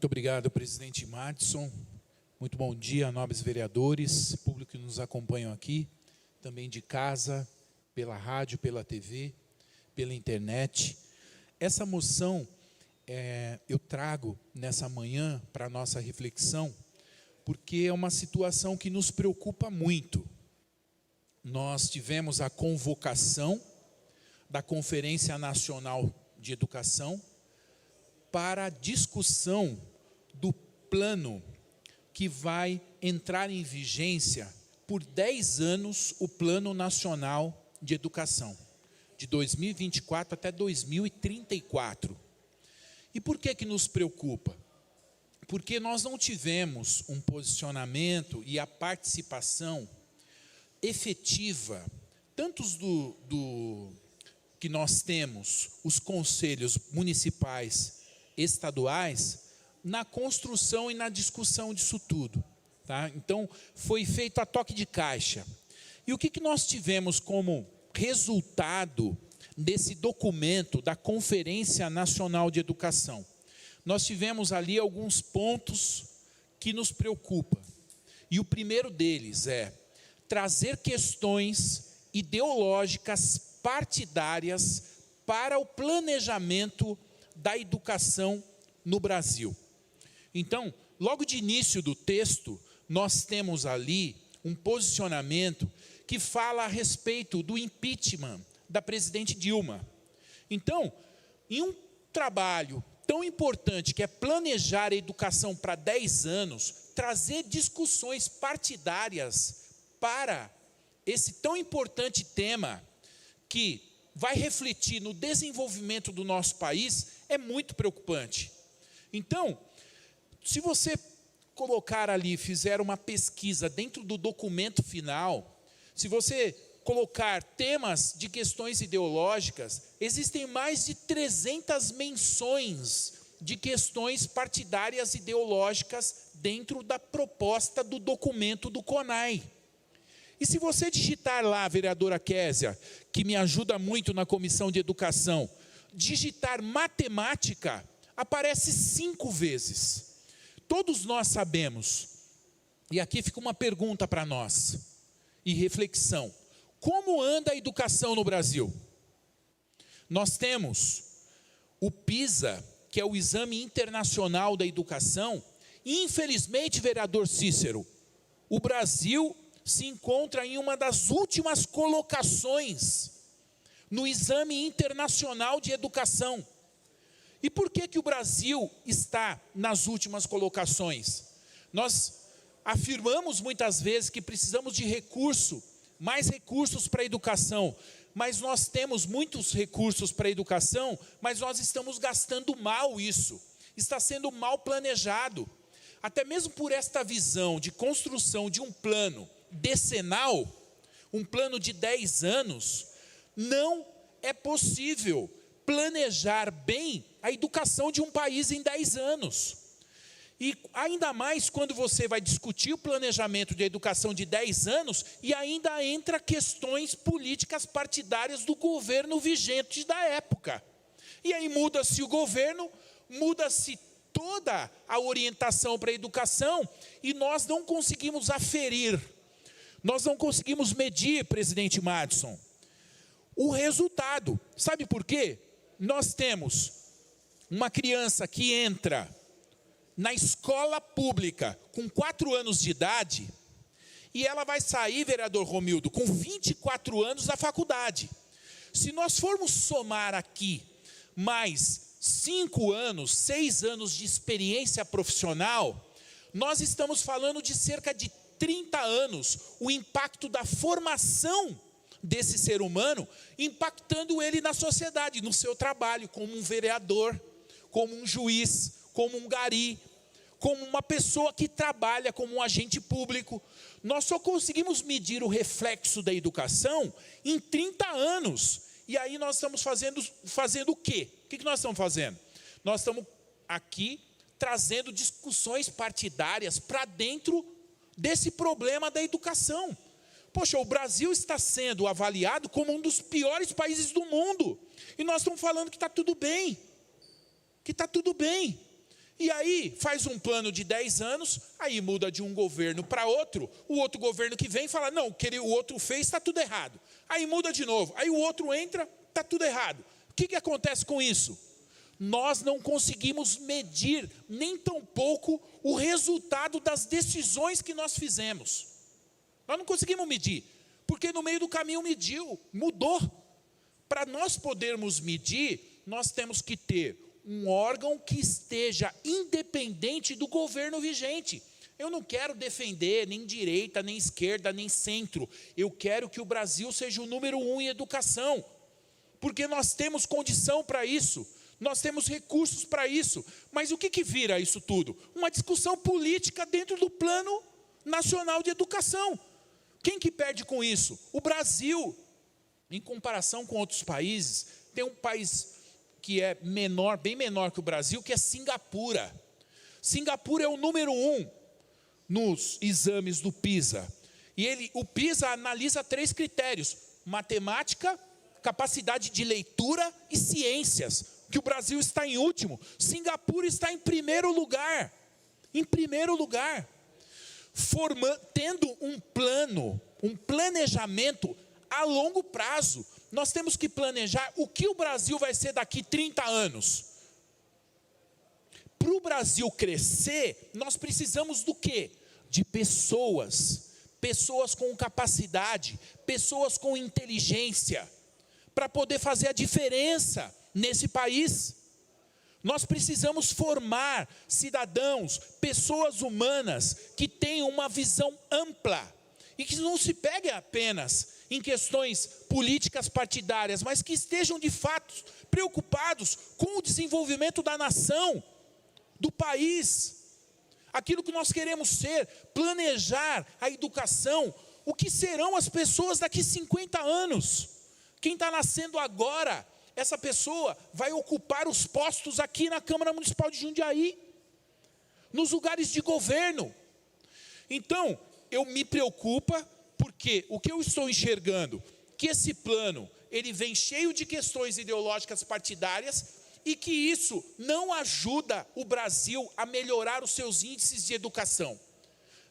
Muito obrigado, presidente Madison. Muito bom dia, nobres vereadores, público que nos acompanham aqui, também de casa, pela rádio, pela TV, pela internet. Essa moção eu trago nessa manhã para a nossa reflexão, porque é uma situação que nos preocupa muito. Nós tivemos a convocação da Conferência Nacional de Educação para a discussão do plano que vai entrar em vigência por 10 anos, o Plano Nacional de Educação, de 2024 até 2034. E por que nos preocupa? Porque nós não tivemos um posicionamento e a participação efetiva, tantos que nós temos, os conselhos municipais, estaduais, na construção e na discussão disso tudo. Tá? Então, foi feito a toque de caixa. E o que nós tivemos como resultado desse documento da Conferência Nacional de Educação? Nós tivemos ali alguns pontos que nos preocupam. E o primeiro deles é trazer questões ideológicas partidárias para o planejamento da educação no Brasil. Então, logo de início do texto, nós temos ali um posicionamento que fala a respeito do impeachment da presidente Dilma. Então, em um trabalho tão importante que é planejar a educação para 10 anos, trazer discussões partidárias para esse tão importante tema que vai refletir no desenvolvimento do nosso país é muito preocupante. Então, se você colocar ali, fizer uma pesquisa dentro do documento final, se você colocar temas de questões ideológicas, existem mais de 300 menções de questões partidárias ideológicas dentro da proposta do documento do CONAI. E se você digitar lá, vereadora Késia, que me ajuda muito na Comissão de Educação, digitar matemática, aparece 5 vezes. Todos nós sabemos, e aqui fica uma pergunta para nós, e reflexão: como anda a educação no Brasil? Nós temos o PISA, que é o Exame Internacional da Educação, e infelizmente, vereador Cícero, o Brasil se encontra em uma das últimas colocações no Exame Internacional de Educação. E por que o Brasil está nas últimas colocações? Nós afirmamos muitas vezes que precisamos de mais recursos para a educação, mas nós temos muitos recursos para a educação, mas nós estamos gastando mal isso, está sendo mal planejado. Até mesmo por esta visão de construção de um plano decenal, um plano de 10 anos, não é possível planejar bem a educação de um país em 10 anos. E ainda mais quando você vai discutir o planejamento de educação de 10 anos e ainda entra questões políticas partidárias do governo vigente da época. E aí muda-se o governo, muda-se toda a orientação para a educação e nós não conseguimos aferir, nós não conseguimos medir, presidente Madison, o resultado. Sabe por quê? Nós temos uma criança que entra na escola pública com 4 anos de idade e ela vai sair, vereador Romildo, com 24 anos da faculdade. Se nós formos somar aqui mais 5 anos, 6 anos de experiência profissional, nós estamos falando de cerca de 30 anos, o impacto da formação desse ser humano, impactando ele na sociedade, no seu trabalho, como um vereador, como um juiz, como um gari, como uma pessoa que trabalha como um agente público. Nós só conseguimos medir o reflexo da educação em 30 anos. E aí nós estamos fazendo o quê? O que nós estamos fazendo? Nós estamos aqui trazendo discussões partidárias para dentro desse problema da educação. Poxa, o Brasil está sendo avaliado como um dos piores países do mundo. E nós estamos falando que está tudo bem. Que está tudo bem. E aí faz um plano de 10 anos, aí muda de um governo para outro, o outro governo que vem fala, não, o que o outro fez está tudo errado. Aí muda de novo, aí o outro entra, está tudo errado. O que acontece com isso? Nós não conseguimos medir nem tampouco o resultado das decisões que nós fizemos. Nós não conseguimos medir, porque no meio do caminho mudou. Para nós podermos medir, nós temos que ter um órgão que esteja independente do governo vigente. Eu não quero defender nem direita, nem esquerda, nem centro. Eu quero que o Brasil seja o número 1 em educação, porque nós temos condição para isso, nós temos recursos para isso. Mas o que vira isso tudo? Uma discussão política dentro do Plano Nacional de Educação. Quem que perde com isso? O Brasil. Em comparação com outros países, tem um país que é menor, bem menor que o Brasil, que é Singapura. Singapura é o número 1 nos exames do PISA. E o PISA analisa 3 critérios: matemática, capacidade de leitura e ciências, que o Brasil está em último. Singapura está em primeiro lugar. Em primeiro lugar. Tendo um plano, um planejamento a longo prazo. Nós temos que planejar o que o Brasil vai ser daqui 30 anos. Para o Brasil crescer, nós precisamos do quê? De pessoas. Pessoas com capacidade, pessoas com inteligência, para poder fazer a diferença nesse país. Nós precisamos formar cidadãos, pessoas humanas, que tenham uma visão ampla, e que não se peguem apenas em questões políticas partidárias, mas que estejam de fato preocupados com o desenvolvimento da nação, do país, aquilo que nós queremos ser, planejar a educação, o que serão as pessoas daqui 50 anos. Quem está nascendo agora, essa pessoa vai ocupar os postos aqui na Câmara Municipal de Jundiaí, nos lugares de governo. Então, eu me preocupa, porque o que eu estou enxergando, que esse plano, ele vem cheio de questões ideológicas partidárias, e que isso não ajuda o Brasil a melhorar os seus índices de educação.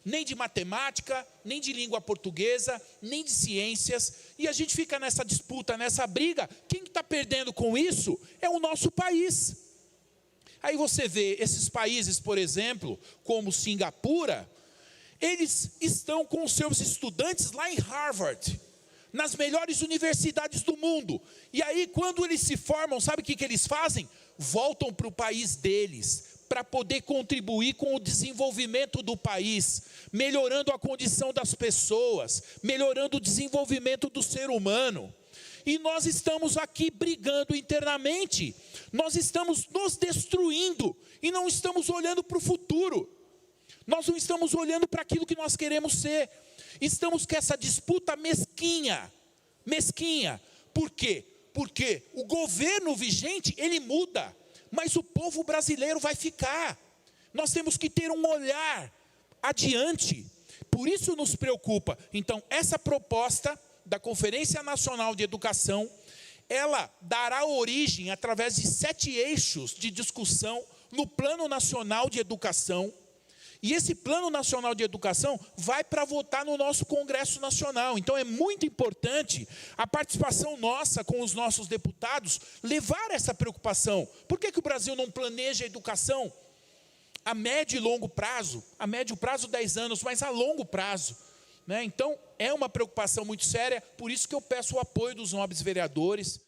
Nem de matemática, nem de língua portuguesa, nem de ciências. E a gente fica nessa disputa, nessa briga. Quem está perdendo com isso é o nosso país. Aí você vê esses países, por exemplo, como Singapura, eles estão com os seus estudantes lá em Harvard, nas melhores universidades do mundo. E aí, quando eles se formam, sabe o que eles fazem? Voltam para o país deles, para poder contribuir com o desenvolvimento do país, melhorando a condição das pessoas, melhorando o desenvolvimento do ser humano. E nós estamos aqui brigando internamente, nós estamos nos destruindo, e não estamos olhando para o futuro. Nós não estamos olhando para aquilo que nós queremos ser. Estamos com essa disputa mesquinha. Mesquinha. Por quê? Porque o governo vigente, ele muda, mas o povo brasileiro vai ficar. Nós temos que ter um olhar adiante. Por isso nos preocupa. Então, essa proposta da Conferência Nacional de Educação, ela dará origem, através de 7 eixos de discussão, no Plano Nacional de Educação. E esse Plano Nacional de Educação vai para votar no nosso Congresso Nacional. Então é muito importante a participação nossa com os nossos deputados, levar essa preocupação. Por que o Brasil não planeja a educação a médio e longo prazo? A médio prazo 10 anos, mas a longo prazo, né? Então é uma preocupação muito séria, por isso que eu peço o apoio dos nobres vereadores.